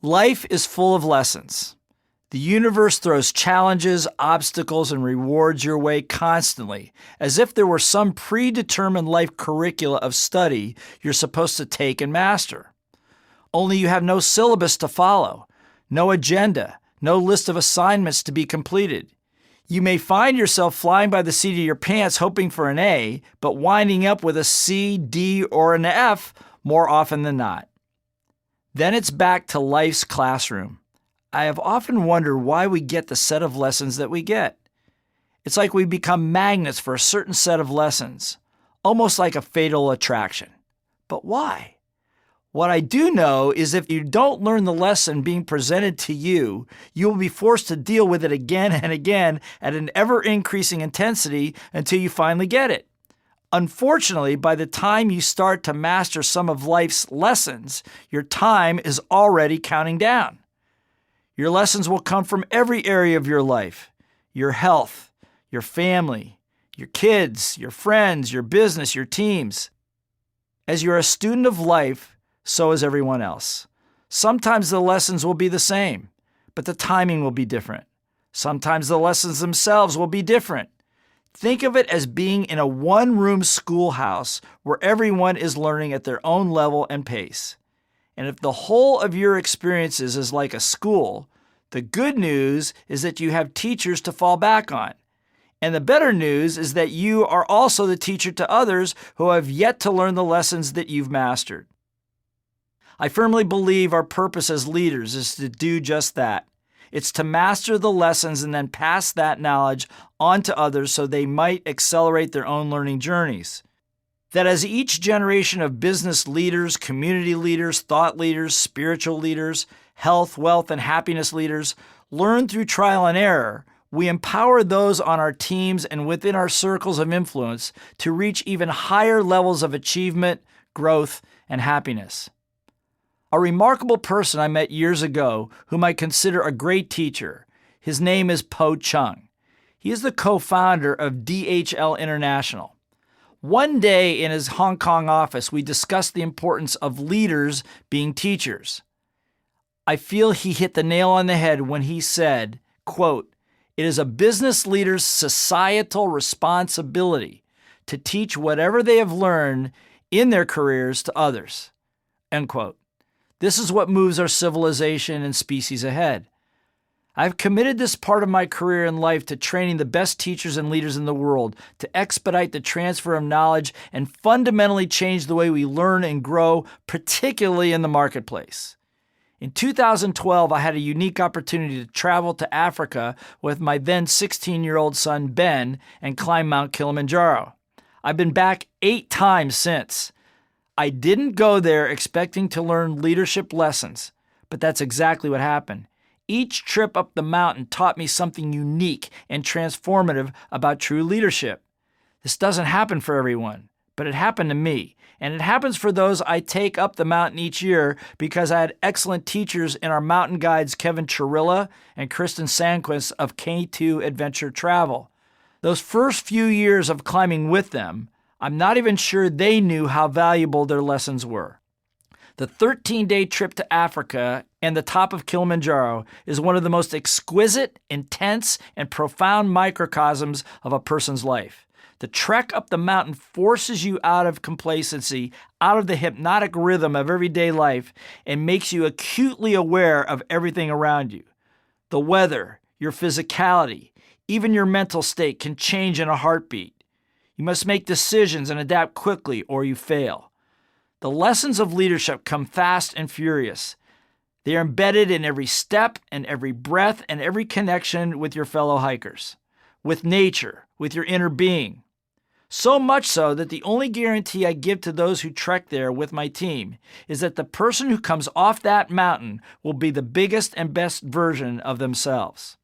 Life is full of lessons. The universe throws challenges, obstacles, and rewards your way constantly, as if there were some predetermined life curricula of study you're supposed to take and master. Only you have no syllabus to follow, no agenda, no list of assignments to be completed. You may find yourself flying by the seat of your pants hoping for an A, but winding up with a C, D, or an F more often than not. Then it's back to life's classroom. I have often wondered why we get the set of lessons that we get. It's like we become magnets for a certain set of lessons, almost like a fatal attraction. But why? What I do know is if you don't learn the lesson being presented to you, you will be forced to deal with it again and again at an ever-increasing intensity until you finally get it. Unfortunately, by the time you start to master some of life's lessons, your time is already counting down. Your lessons will come from every area of your life: your health, your family, your kids, your friends, your business, your teams. As you're a student of life, so is everyone else. Sometimes the lessons will be the same, but the timing will be different. Sometimes the lessons themselves will be different. Think of it as being in a one-room schoolhouse where everyone is learning at their own level and pace. And if the whole of your experiences is like a school, the good news is that you have teachers to fall back on. And the better news is that you are also the teacher to others who have yet to learn the lessons that you've mastered. I firmly believe our purpose as leaders is to do just that. It's to master the lessons and then pass that knowledge on to others so they might accelerate their own learning journeys. That as each generation of business leaders, community leaders, thought leaders, spiritual leaders, health, wealth, and happiness leaders learn through trial and error, we empower those on our teams and within our circles of influence to reach even higher levels of achievement, growth, and happiness. A remarkable person I met years ago, whom I consider a great teacher. His name is Po Chung. He is the co-founder of DHL International. One day in his Hong Kong office, we discussed the importance of leaders being teachers. I feel he hit the nail on the head when he said, quote, "It is a business leader's societal responsibility to teach whatever they have learned in their careers to others." End quote. This is what moves our civilization and species ahead. I've committed this part of my career and life to training the best teachers and leaders in the world to expedite the transfer of knowledge and fundamentally change the way we learn and grow, particularly in the marketplace. In 2012, I had a unique opportunity to travel to Africa with my then 16-year-old son, Ben, and climb Mount Kilimanjaro. I've been back 8 times since. I didn't go there expecting to learn leadership lessons, but that's exactly what happened. Each trip up the mountain taught me something unique and transformative about true leadership. This doesn't happen for everyone, but it happened to me. And it happens for those I take up the mountain each year because I had excellent teachers in our mountain guides Kevin Chirilla and Kristen Sanquist of K2 Adventure Travel. Those first few years of climbing with them, I'm not even sure they knew how valuable their lessons were. The 13-day trip to Africa and the top of Kilimanjaro is one of the most exquisite, intense, and profound microcosms of a person's life. The trek up the mountain forces you out of complacency, out of the hypnotic rhythm of everyday life, and makes you acutely aware of everything around you. The weather, your physicality, even your mental state can change in a heartbeat. You must make decisions and adapt quickly or you fail. The lessons of leadership come fast and furious. They are embedded in every step and every breath and every connection with your fellow hikers, with nature, with your inner being. So much so that the only guarantee I give to those who trek there with my team is that the person who comes off that mountain will be the biggest and best version of themselves.